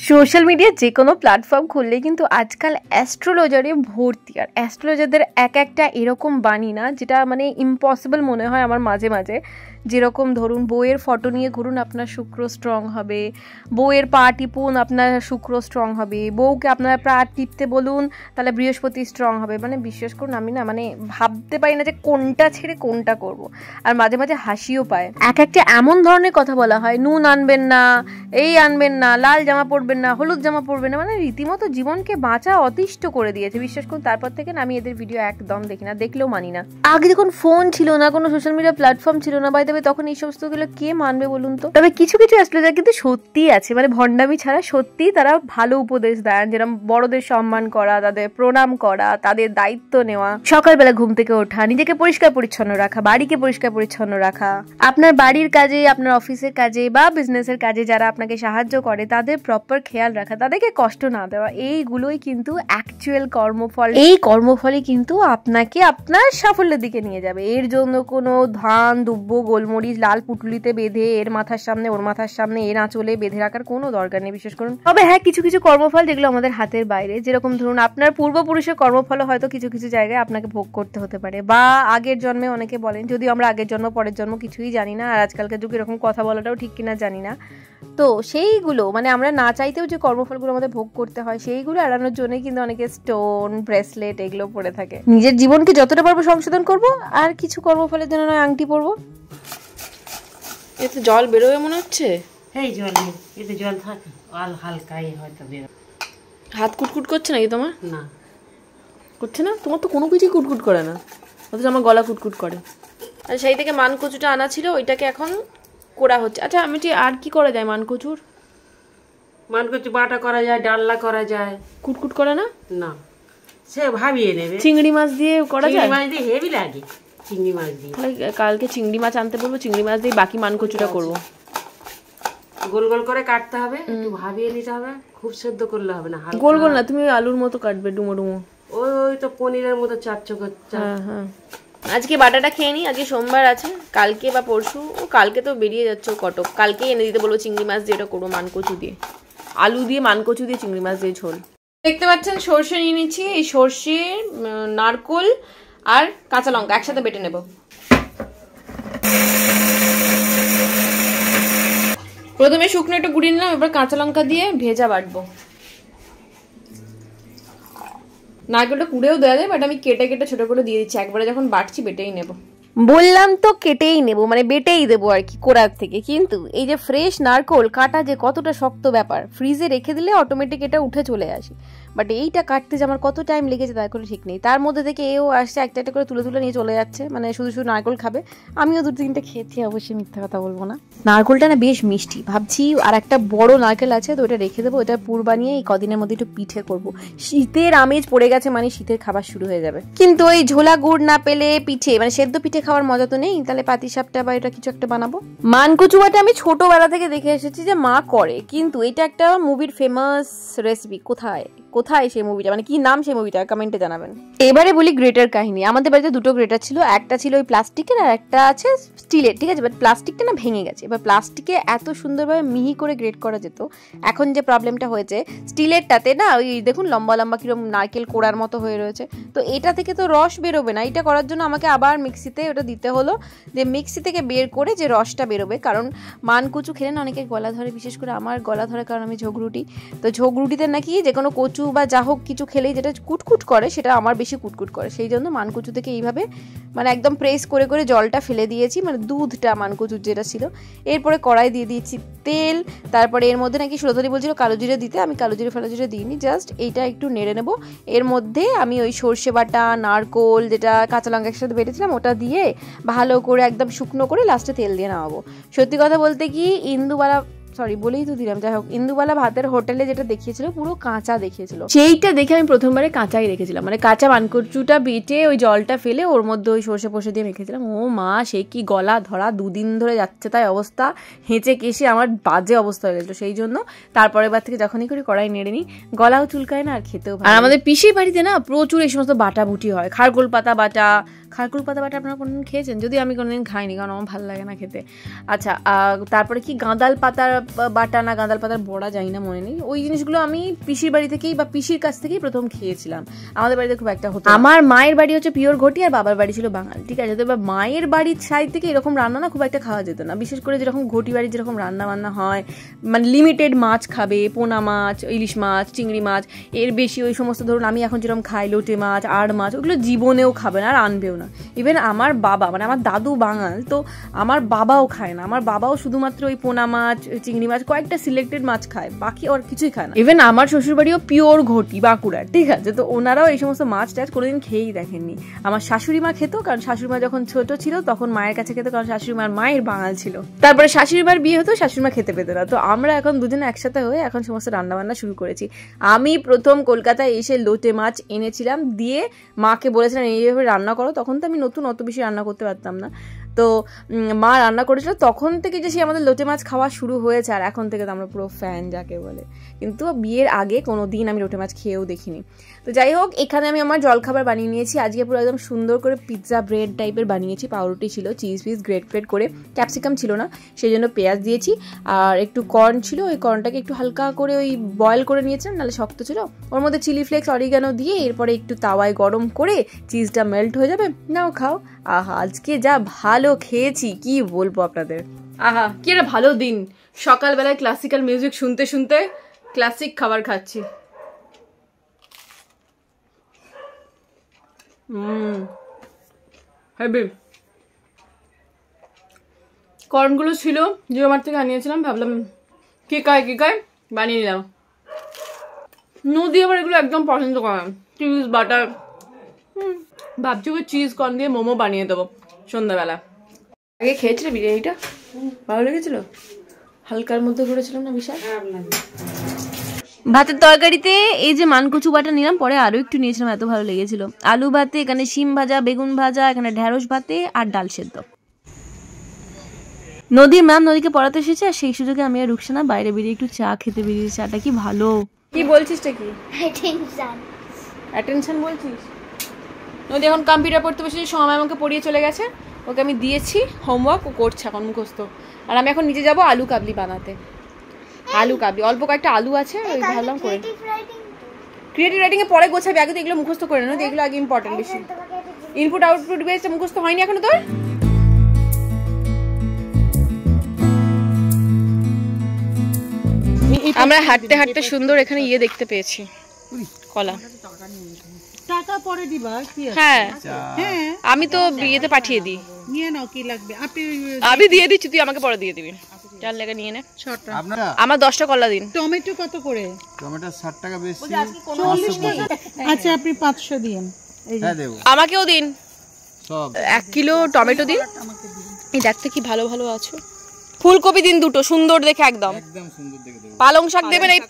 Social মিডিয়ার যে কোনো প্ল্যাটফর্ম খুললে কিন্তু আজকাল অ্যাস্ট্রোলজারে ভর্তি। আর অ্যাস্ট্রোলজারদের এক একটা এরকম বাণী না, যেটা মানে ইম্পসিবল মনে হয় আমার মাঝে মাঝে। যেরকম ধরুন, বইয়ের ফটো নিয়ে ঘুরুন, আপনার শুক্র স্ট্রং হবে। বইয়ের পা টিপুন, আপনার শুক্র স্ট্রং হবে। বউকে আপনার পা টিপতে বলুন, তাহলে বৃহস্পতি স্ট্রং হবে। মানে বিশ্বাস করুন, আমি না মানে ভাবতে পারি না যে কোনটা ছেড়ে কোনটা করব। আর মাঝে মাঝে হাসিও পায়। এক একটা এমন ধরনের কথা বলা হয়, নুন আনবেন না, এই আনবেন না, লাল জামা পরবেন না, হলুদ জামা পরবেন না। মানে রীতিমতো জীবনকে বাঁচা অতিষ্ঠ করে দিয়েছে। বিশ্বাস করুন, তারপর থেকে না আমি এদের ভিডিও একদম দেখি না, দেখলেও মানি না। আগে যখন ফোন ছিল না, কোনো সোশ্যাল মিডিয়া প্ল্যাটফর্ম ছিল না, তবে তখন এই সমস্তগুলো কে মানবে বলুন তো। তবে কিছু কিছু অ্যাস্ট্রোলজার কিন্তু সত্যিই আছে, মানে ভণ্ডামি ছাড়া সত্যি তারা ভালো উপদেশ দেন। যেরকম বড়দের সম্মান করা, তাদের প্রণাম করা, তাদের দায়িত্ব নেওয়া, সকালবেলা ঘুম থেকে ওঠা, নিজেকে পরিষ্কার পরিচ্ছন্ন রাখা, বাড়িকে পরিষ্কার পরিচ্ছন্ন রাখা, আপনার বাড়ির কাজে, আপনার অফিসের কাজে বা বিজনেসের কাজে যারা আপনাকে সাহায্য করে তাদের প্রপার খেয়াল রাখা, তাদেরকে কষ্ট না দেওয়া, এইগুলোই কিন্তু অ্যাকচুয়াল কর্মফল। এই কর্মফলই কিন্তু আপনাকে আপনার সাফল্যের দিকে নিয়ে যাবে। এর জন্য কোনো ধান, দুব্ব, গোলমরিচ লাল পুটুলিতে বেঁধে এর মাথার সামনে, ওর মাথার সামনে, এর আঁচলে বেঁধে রাখার কোনো দরকার নেই, বিশেষ করুন। তবে হ্যাঁ, কিছু কিছু কর্মফল যেগুলো আমাদের হাতের বাইরে, যেরকম ধরুন আপনার পূর্বপুরুষের কর্মফল হয়তো কিছু কিছু জায়গায় আপনাকে ভোগ করতে হতে পারে, বা আগের জন্মে অনেকে বলেন, যদিও আমরা আগের জন্ম পরের জন্ম কিছুই জানি না, আর আজকালকার যুগে এরকম কথা বলাটাও ঠিক কিনা জানি না। তো সেইগুলো মানে আমরা না চাইতেও যে কর্মফলগুলো আমাদের ভোগ করতে হয়, সেইগুলো এড়ানোর জন্যই কিন্তু অনেকে স্টোন, ব্রেসলেট এগুলো পরে থাকে। নিজের জীবনকে যতটা পারবো সংশোধন করব, আর কিছু কর্মফলের জন্য নয় আংটি পরবো। এতে জল বেরোবে মনে হচ্ছে। এই জল নেই, এতে জল থাকে, হালকাই হয়তো বেরো। হাত কুটকুট করছে নাকি তোমার? না, করছে না। তোমার তো কোনো কিছুই কুটকুট করে না, অথচ আমার গলা কুটকুট করে। আর সেই থেকে মানকচুটা আনা ছিল, ওইটাকে এখন করা হচ্ছে। আচ্ছা, আমি আর কি করা যায় মানকচুর? মানকচু বাটা করা যায়, ডালনা করা যায়। কুটকুট করে না? না, সে ভাবিয়ে নেবে। চিংড়ি মাছ দিয়ে করা যায়? চিংড়ি মাছ দিয়ে হেভি লাগে, চিংড়ি মাছ দিয়ে। কালকে চিংড়ি মাছ আনতে বলবো, চিংড়ি মাছ দিয়ে বাকি মানকচুটা করবো। গোল গোল করে কাটতে হবে, একটু ভাবিয়ে নিতে হবে, খুব সেদ্ধ করলে হবে না। গোল গোল না, তুমি আলুর মতো কাটবে, ডুমো ডুমো। ওই তো পনিরের মতো চারচোক। হ্যাঁ হ্যাঁ। আজকে বাটাটা খেয়ে নি, আজকে সোমবার আছে, কালকে বা পরশু, ও কালকে তো বেরিয়ে যাচ্ছে কটক, কালকে এনে দিতে বলবো চিংড়ি মাছ দিয়ে। এটা করবো মানকচু দিয়ে, আলু দিয়ে, মানকচু দিয়ে চিংড়ি মাছ দিয়ে ঝোল। দেখতে পাচ্ছেন সর্ষে নিয়ে নিচ্ছি। এই সর্ষে, নারকোল আর কাঁচা লঙ্কা একসাথে বেটে নেব। প্রথমে শুকনো একটু গুঁড়িয়ে নিলাম, এবার কাঁচা লঙ্কা দিয়ে ভেজা বাটবো। নারকেলটা কুড়েও দেওয়া যায়, বাট আমি কেটে কেটে ছোট করে দিয়ে দিচ্ছি, একবারে যখন বাটছি বেটেই নেব। বললাম তো কেটেই নেব, মানে বেটেই দেবো আর কি কোড়ার থেকে। কিন্তু এই যে ফ্রেশ নারকোল কাটা যে কতটা শক্ত ব্যাপার, ফ্রিজে রেখে দিলে অটোমেটিক এটা উঠে চলে আসে, বাট এইটা কাটতে যে আমার কত টাইম লেগেছে তার কোনো ঠিক নেই। তার মধ্যে থেকে এও আসছে, একটা একটা করে তুলে তুলে নিয়ে চলে যাচ্ছে, মানে শুধু শুধু নারকোল খাবে। আমিও দু তিনটে খেয়েছি, অবশ্যই মিথ্যা কথা বলবো না। নারকোলটা না বেশ মিষ্টি, ভাবছি আর একটা বড় নারকেল আছে, তো ওটা রেখে দেবো। ওটা পুর বানিয়ে এই কদিনের মধ্যে একটু পিঠে করবো। শীতের আমেজ পড়ে গেছে, মানে শীতের খাবার শুরু হয়ে যাবে। কিন্তু ওই ঝোলা গুড় না পেলে পিঠে, মানে সেদ্ধ পিঠে খাওয়ার মজা তো নেই, তাহলে পাতিসাপটা বা এটা কিছু একটা বানাবো। মানকচুয়াটা আমি ছোটবেলা থেকে দেখে এসেছি যে মা করে, কিন্তু এটা একটা মুভির ফেমাস রেসিপি। কোথায় কোথায় সেই মুভিটা, মানে কি নাম সেই মুভিটা, কমেন্টে জানাবেন। এবারে বলি গ্রেটার কাহিনী। আমাদের বাড়িতে দুটো গ্রেটার ছিল, একটা ছিল ওই প্লাস্টিকের আর একটা আছে স্টিলের, ঠিক আছে। বাট প্লাস্টিকটা না ভেঙে গেছে। এবার প্লাস্টিকে এত সুন্দরভাবে মিহি করে গ্রেট করা যেত, এখন যে প্রবলেমটা হয়েছে স্টিলেরটাতে না, ওই দেখুন লম্বা লম্বা কিরকম নারকেল কোড়ার মতো হয়ে রয়েছে, তো এটা থেকে তো রস বেরোবে না। এটা করার জন্য আমাকে আবার মিক্সিতে ওটা দিতে হলো, যে মিক্সি থেকে বের করে যে রসটা বেরোবে। কারণ মানকচু খেলে না অনেকের গলা ধরে, বিশেষ করে আমার গলা ধরে, কারণ আমি ঝগরুটি। তো ঝগরুটিতে নাকি যে কোনো কচু বা যা হোক কিছু খেলেই যেটা কুটকুট করে, সেটা আমার বেশি কুটকুট করে। সেই জন্য মানকচু থেকে এইভাবে মানে একদম প্রেস করে করে জলটা ফেলে দিয়েছি, মানে দুধটা মানকচুর যেটা ছিল। এরপরে কড়াই দিয়ে দিয়েছি তেল, তারপরে এর মধ্যে নাকি সুরধরি বলছিল কালো জিরে দিতে, আমি কালো জিরে ফালো জিরে দিইনি, জাস্ট এইটা একটু নেড়ে নেব। এর মধ্যে আমি ওই সর্ষে বাটা, নারকোল, যেটা কাঁচা লঙ্কা একসাথে বেটেছিলাম, ওটা দিয়ে ভালো করে একদম শুকনো করে লাস্টে তেল দিয়ে নামাবো। সত্যি কথা বলতে কি, ইন্দুবালা, সরি বলেই তো দিলাম, যাই হোক, ইন্দুবালা ভাতের হোটেলে যেটা দেখিয়েছিল পুরো কাঁচা দেখিয়েছিল, সেইটা দেখে আমি প্রথমবারে কাঁচাই রেখেছিলাম, মানে কাঁচা মানকচুটা বেটে ওই জলটা ফেলে ওর মধ্যে ওই সর্ষে ফসে দিয়ে রেখেছিলাম। ও মা, সে কি গলা ধরা, দুদিন ধরে যাচ্ছে তাই অবস্থা, হেঁচে কেসে আমার বাজে অবস্থা হয়ে গেছিলো। সেই জন্য তারপরের বার থেকে যখনই করে কড়াই নেড়ে নিই, গলাও চুলকায় না আর খেতেও ভালো। আর আমাদের পিসির বাড়িতে না প্রচুর এই সমস্ত বাটা বুটি হয়, খারগোল পাতা বাটা, খারকুল পাতা বাটা আপনারা কোনোদিন খেয়েছেন? যদি আমি কোনোদিন খাইনি, কারণ আমার ভালো লাগে না খেতে। আচ্ছা, তারপরে কি গাঁদাল পাতার বাটা না গাঁদাল পাতার বড়া, জানি না, মনে নেই। ওই জিনিসগুলো আমি পিসির বাড়ি থেকেই বা পিসির কাছ থেকেই প্রথম খেয়েছিলাম। আমাদের বাড়িতে খুব একটা হতো। আমার মায়ের বাড়ি হচ্ছে পিওর ঘটি আর বাবার বাড়ি ছিল বাঙাল, ঠিক আছে? তো এবার মায়ের বাড়ির সাইড থেকে এরকম রান্না না খুব একটা খাওয়া যেত না, বিশেষ করে যেরকম ঘটি বাড়ি যেরকম রান্না বান্না হয়, মানে লিমিটেড মাছ খাবে, পোনা মাছ, ইলিশ মাছ, চিংড়ি মাছ, এর বেশি ওই সমস্ত ধরুন আমি এখন যেরকম খাই লোটে মাছ, আড় মাছ, ওগুলো জীবনেও খাবে না আর আনবেও না। ইভেন আমার বাবা, মানে আমার দাদু বাঙাল, তো আমার বাবাও খায় না। আমার বাবাও শুধুমাত্র ওই পোনা মাছ, চিংড়ি মাছ, কয়েকটা সিলেক্টেড মাছ খায়, বাকি আর কিছুই খায় না। ইভেন আমার শ্বশুরবাড়িও পিওর ঘটি, বাঁকুড়ার, ঠিক আছে? তো ওনারাও এই সমস্ত মাছ টাছ কোনোদিন খেয়েই দেখেননি। আমার শাশুড়ি মা খেত, কারণ শাশুড়ি মা যখন ছোট ছিল তখন মায়ের কাছে খেত, কারণ শাশুড়ি মার মায়ের বাঙাল ছিল। তারপরে শাশুড়ি মার বিয়ে হতো, শাশুড়ি মা খেতে পেত না। তো আমরা এখন দুজনে একসাথে হয়ে এখন সমস্ত রান্নাবান্না শুরু করেছি। আমি প্রথম কলকাতায় এসে লোটে মাছ এনেছিলাম, দিয়ে মাকে বলেছিলাম এইভাবে রান্না করো। তখন তো আমি নতুন, অত বেশি রান্না করতে পারতাম না। তো মা রান্না করেছিল, তখন থেকে যে সে আমাদের লোটে মাছ খাওয়া শুরু হয়েছে, আর এখন থেকে তো আমরা পুরো ফ্যান যাকে বলে। কিন্তু বিয়ের আগে কোনো দিন আমি লোটে মাছ খেয়েও দেখিনি। তো যাই হোক, এখানে আমি আমার জলখাবার বানিয়ে নিয়েছি। আজকে পুরো একদম সুন্দর করে পিৎজা ব্রেড টাইপের বানিয়েছি। পাউরুটি ছিল, চিজ পিস গ্রেট করে, ক্যাপসিকাম ছিল না, সেই জন্য পেঁয়াজ দিয়েছি। আর একটু কর্ন ছিল, ওই কর্নটাকে একটু হালকা করে ওই বয়েল করে নিয়েছিলাম, নাহলে শক্ত ছিল। ওর মধ্যে চিলি ফ্লেক্স, অরিগানো দিয়ে এরপরে একটু তাওয়ায় গরম করে চিজটা মেল্ট হয়ে যাবে, নাও খাও। আহা, আজকে যা ভালো খেয়েছি কি বলবো আপনাদের। আহা, কি একটা ভালো দিন। সকালবেলায় ক্লাসিক্যাল মিউজিক শুনতে শুনতে ক্লাসিক খাবার খাচ্ছি। হেভি। কর্নগুলো ছিল জিওমার্ট থেকে আনিয়েছিলাম, ভাবলাম কি খায় বানিয়ে নিলাম। নদী আবার এগুলো একদম পছন্দ করে, চিজ বাটার। ভাবছি ওই চিজ কর্ন দিয়ে মোমো বানিয়ে দেবো সন্ধ্যাবেলা। আগে খেয়েছিলে বিরিয়ানিটা? ভালো লেগেছিল? হালকার মধ্যে করেছিলাম না বিশাল? ভাতের তরকারিতে এই যে মানকচু বাটা নিলাম, পরে আরও একটু নিয়েছিলাম, এত ভালো লেগেছিল। আলু ভাতে, এখানে শিম ভাজা, বেগুন ভাজা, এখানে ঢেঁড়স ভাতে আর ডাল সেদ্ধ। নদীর ম্যাম নদীকে পড়াতে এসেছে, আর সেই সুযোগে আমি আর রুকসানা বাইরে বেরিয়ে একটু চা খেতে বেরিয়েছি। চাটা কি ভালো। কি বলছিস টা কি? অ্যাটেনশন বলছিস? নদী এখন কম্পিউটার পড়তে বসেছে, সময় আমাকে পড়িয়ে চলে গেছে, ওকে আমি দিয়েছি হোমওয়ার্ক, ও করছে এখন মুখস্থ। আর আমি এখন নিচে যাবো আলু কাবলি বানাতে। আলু কাবলি, অল্প কয়েকটা আলু আছে, ওই ভাবলাম করে। ক্রিয়েটিভ রাইটিং এ পরে গোছাবি, আগে তো এগুলো মুখস্থ করে না, এগুলো আগে ইম্পর্টেন্ট বেশি। ইনপুট আউটপুট বেসটা মুখস্থ হয়নি এখনো তোর? আমরা হাঁটতে হাঁটতে সুন্দর এখানে ইয়ে দেখতে পেয়েছি, কলা। টাকা পরে দিবা কি আছে? হ্যাঁ, আমি তো বিয়েতে পাঠিয়ে দিই। নিয়ে নাও, কি লাগবে আমি দিয়ে দিচ্ছি, তুই আমাকে পরে দিয়ে দিবি। চাল লেগে নিয়ে নে। আমার 10টা কলা দিন। টমেটো কত করে? টমেটো 60 টাকা বেশি। আচ্ছা, আপনি 500 দিন। হ্যাঁ দেব। আমাকেও দিন সব 1 কিলো টমেটো দিন। এই দেখতে কি ভালো ভালো আছে। ফুলকপি দিন 2টো, সুন্দর দেখে, একদম একদম সুন্দর দেখে দেব। পালং শাক দেবেন। এই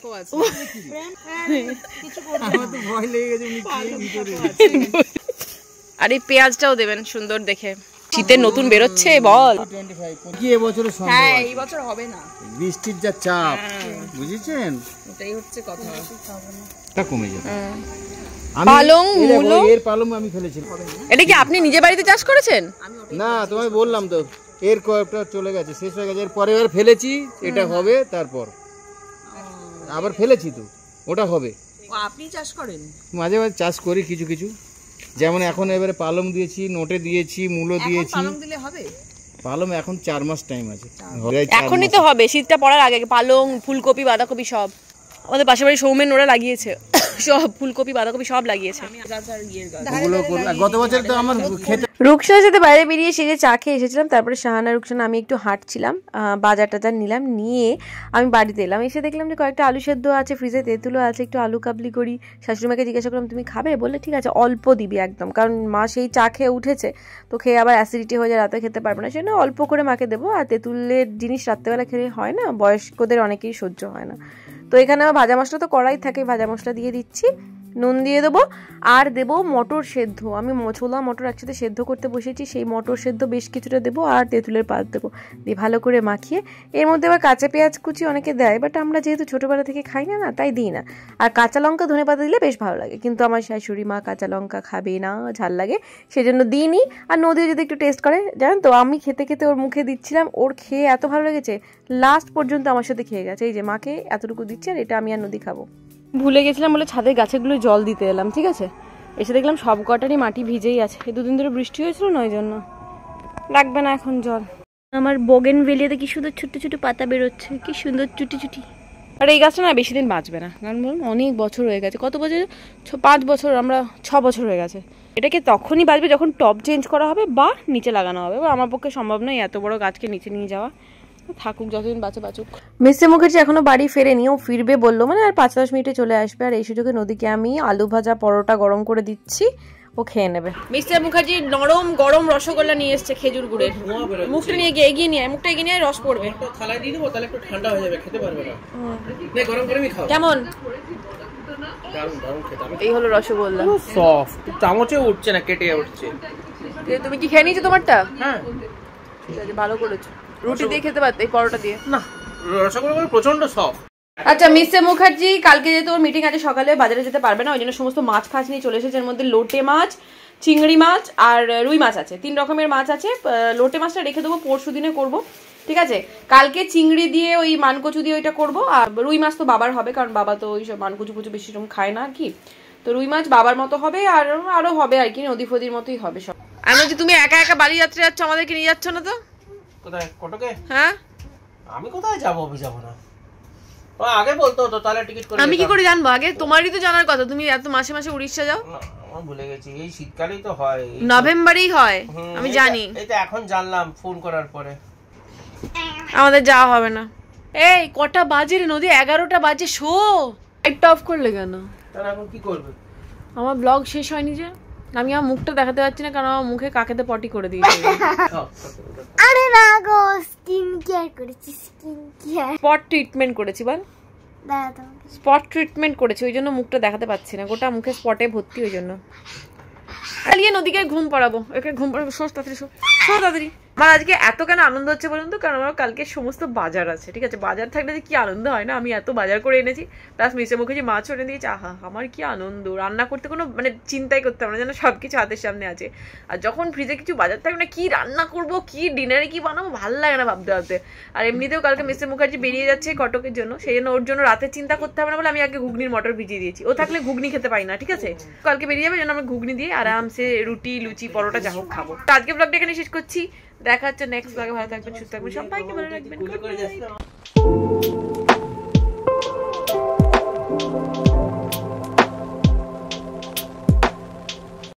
আমার তো ভয় লেগে গেছে উনি কি ভিতরে। আর এই পেঁয়াজটাও দেবেন সুন্দর দেখে। শীতের নতুন বেরোচ্ছে, বল। 25 কি এবছরের সন্দেহ? হ্যাঁ, এই বছর হবে না, বৃষ্টির যা চাপ, বুঝেছেন? এটাই হচ্ছে কথা। টা কমে যাবে। পালং, মূলো, এর পালং আমি ফেলেছি। এটা কি আপনি নিজে বাড়িতে চাষ করেছেন? না, তোমায় বললাম তো, এর কয়েকটা চলে গেছে, শেষ হয়ে গেছে। এর পরে আর ফেলেছি, এটা হবে, তারপর আবার ফেলেছি, তো ওটা হবে। আপনি চাষ করেন? মাঝে মাঝে চাষ করি কিছু কিছু, যেমন এখন এবারে পালং দিয়েছি, নোটে দিয়েছি, মূলো দিয়েছি। পালং দিলে হবে? পালং এখন 4 মাস টাইম আছে। এখনই তো হবে, শীতটা পড়ার আগে। পালং, ফুলকপি, বাঁধাকপি সব আমাদের পাশের বাড়ি সৌমেন ওরা লাগিয়েছে, সব ফুলকপি বাঁধাকপি সব লাগিয়েছে। গত বছর তো আমার খেতে। রুকসানার সাথে বাইরে বেরিয়ে সে যে চা খেয়ে এসেছিলাম, তারপরে শাহানা, রুকসানা, আমি একটু হাঁটছিলাম, বাজার টাজার নিলাম, নিয়ে আমি বাড়িতে এলাম। এসে দেখলাম যে কয়েকটা আলু সেদ্ধ আছে, ফ্রিজে তেঁতুলও আছে, একটু আলু কাবলি করি। শাশুড়িমাকে জিজ্ঞাসা করলাম তুমি খাবে? বললে ঠিক আছে, অল্প দিবি একদম, কারণ মা সেই চা খেয়ে উঠেছে, তো খেয়ে আবার অ্যাসিডিটি হয়ে যায়, রাতে খেতে পারবে না, সেজন্য অল্প করে মাকে দেবো। আর তেঁতুলের জিনিস রাত্রেবেলা খেলে হয় না, বয়স্কদের অনেকেই সহ্য হয় না। তো এখানে আমার ভাজা মশলা তো কড়াই থাকে, ভাজা মশলা দিয়ে দিচ্ছি, নুন দিয়ে দেবো আর দেবো মটর সেদ্ধ। আমি ছোলা মটর একসাথে সেদ্ধ করতে বসেছি, সেই মটর সেদ্ধ বেশ কিছুটা দেবো আর তেঁতুলের পাত দেবো, দিয়ে ভালো করে মাখিয়ে এর মধ্যে আবার কাঁচা পেঁয়াজ কুচি অনেকে দেয়, বাট আমরা যেহেতু ছোটোবেলা থেকে খাই না না তাই দিই না। আর কাঁচা লঙ্কা ধনেপাতা দিলে বেশ ভালো লাগে, কিন্তু আমার শাশুড়ি মা কাঁচা লঙ্কা খাবে না, ঝাল লাগে, সেজন্য দিইনি। আর নদী যদি একটু টেস্ট করে, জানেন তো আমি খেতে খেতে ওর মুখে দিচ্ছিলাম, ওর খেয়ে এত ভালো লেগেছে লাস্ট পর্যন্ত আমার সাথে খেয়ে গেছে। এই যে মাকে এতটুকু দিচ্ছে আর এটা আমি আর নদী খাবো। ভুলে গেছিলাম বলে ছাদে গাছেগুলো জল দিতে এলাম, ঠিক আছে, এসে দেখলাম সব কটারই মাটি ভিজেই আছে, এই দুদিন ধরে বৃষ্টি হয়েছিল না ওই জন্য, লাগবে না এখন জল। আমার বোগেনভেলিয়াতে কি সুন্দর ছোট ছোট পাতা বেরোচ্ছে, কি সুন্দর চুটি চুটি। আর এই গাছটা না বেশি দিন বাঁচবে না, কারণ বলুন অনেক বছর হয়ে গেছে, কত বছর, 5 বছর, আমরা 6 বছর হয়ে গেছে। এটাকে তখনই বাঁচবে যখন টব চেঞ্জ করা হবে বা নিচে লাগানো হবে, আমার পক্ষে সম্ভব নয় এত বড় গাছকে নিচে নিয়ে যাওয়া, থাকুক যতদিন বাঁচে বাঁচুক। মিস্টার মুখার্জি এখনো বাড়ি ফেরেনি, ও ফিরবে বললো, মানে আর 5-10 মিনিটে চলে আসবে। আর এই সুযোগে নদীকে আমি আলু ভাজা পরোটা গরম করে দিচ্ছি, ও খেয়ে নেবে। মিস্টার মুখার্জি নরম গরম রসগোল্লা নিয়ে এসছে খেজুর গুড়ের, মুখটা নিয়ে গিয়ে এগিয়ে নিয়ে মুখটা এগিয়ে নিয়ে রস পড়বে, থালায় দিয়ে দেবো, তাহলে একটু ঠান্ডা হয়ে যাবে, খেতে পারবে না, গরম করে খাও। কেমন এই হলো রসগোল্লা, সফট, চামচে উঠছে না, কেটে উঠছে। তুমি কি খেয়ে নিয়েছো তোমারটা? হ্যাঁ ঠিক আছে, ভালো করেছো, রুটি দিয়ে খেতে পারতে, এই পরোটা দিয়ে না, রসগোল্লা প্রচন্ড সফট। আচ্ছা মিস্টার মুখার্জি কালকে যেহেতু ওর মিটিং আছে সকালে, বাজারে যেতে পারবে না, ওই জন্য সমস্ত মাছ ফাছ নিয়ে চলে এসেছে। এর মধ্যে লোটে মাছ, চিংড়ি মাছ আর রুই মাছ আছে, 3 রকমের মাছ আছে। লোটে মাছটা রেখে দেবো, পরশু দিনে করবো, ঠিক আছে। কালকে চিংড়ি দিয়ে ওই মানকচু দিয়ে ওইটা করবো, আর রুই মাছ তো বাবার হবে, কারণ বাবা তো ওই সব মানকচু কুচু বেশি রকম খায় না আর কি, তো রুই মাছ বাবার মতো হবে, আর আরো হবে আর কি, নদী ফদির মতোই হবে সব। আমি বলছি তুমি একা একা বাড়ি যাত্রা যাচ্ছ, আমাদেরকে নিয়ে যাচ্ছ না তো? কোথায়? কটকে? হ্যাঁ, আমি কোথায় যাবো? আমি যাবো না, আগে বলতো তো, তাহলে টিকিট করে। আমি কি করে জানবো? আগে তোমারই তো জানার কথা, তুমি এত মাসে মাসে উড়িষ্যা যাও। আমি ভুলে গেছি, এই শীতকালেই তো হয়, নভেম্বরেই হয়, আমি জানি। এই তো এখন জানলাম ফোন করার পরে। আমাদের যাওয়া হবে না। এই কটা বাজে রে নদী? 11টা বাজে, শো। লাইটটা অফ করলে কেন? তাহলে এখন কি করবে? আমার ব্লগ শেষ হয়নি যে, আমি আমার মুখটা দেখাতে পারছি না, কারণ আমার মুখে কাকেতে পটি করে দিয়েছে। আরে না গো, স্কিন কেয়ার করেছি, স্কিন কেয়ার, স্পট ট্রিটমেন্ট করেছি, বল দাদা স্পট ট্রিটমেন্ট করেছি, ওই জন্য মুখটা দেখাতে পাচ্ছি না, গোটা মুখে স্পটে ভর্তি, ওই জন্য। চালিয়ে নদীকে ঘুম পাড়াবো, একে ঘুম পাড়াবো, শোষ তাড়াতাড়ি, শো তাড়াতাড়ি। আমার আজকে এত কেন আনন্দ হচ্ছে বলুন তো, কারণ আমার কালকে সমস্ত বাজার আছে, ঠিক আছে, বাজার থাকলে যে কি আনন্দ হয় না, আমি এত বাজার করে এনেছি, প্লাস মিস্টার মুখার্জি মাছ এনে দিয়েছে, আহা আমার কি আনন্দ, রান্না করতে কোনো মানে চিন্তাই করতে হবে না, যেন সবকিছু হাতের সামনে আছে। আর যখন ফ্রিজে কিছু বাজার থাকবে না, কি রান্না করবো, কি ডিনারে কি বানাবো, ভালো লাগে না ভাবতে ভাবতে। আর এমনিতেও কালকে মিস্টার মুখার্জি বেরিয়ে যাচ্ছে কটকের জন্য, সেই জন্য ওর জন্য রাতে চিন্তা করতে হবে না বলে আমি আগে ঘুগনির মটর ভিজিয়ে দিয়েছি, ও থাকলে ঘুগনি খেতে পাই না, ঠিক আছে, কালকে বেরিয়ে যাবে, যেন আমরা ঘুগনি দিয়ে আরামসে রুটি লুচি পরোটা যা হোক খাবো। আজকে ব্লগটা এখানে শেষ করছি, দেখা হচ্ছে নেক্সট ব্লগে। ভালো থাকবেন, সুস্থ থাকবেন, সবাইকে ভালো রাখবেন।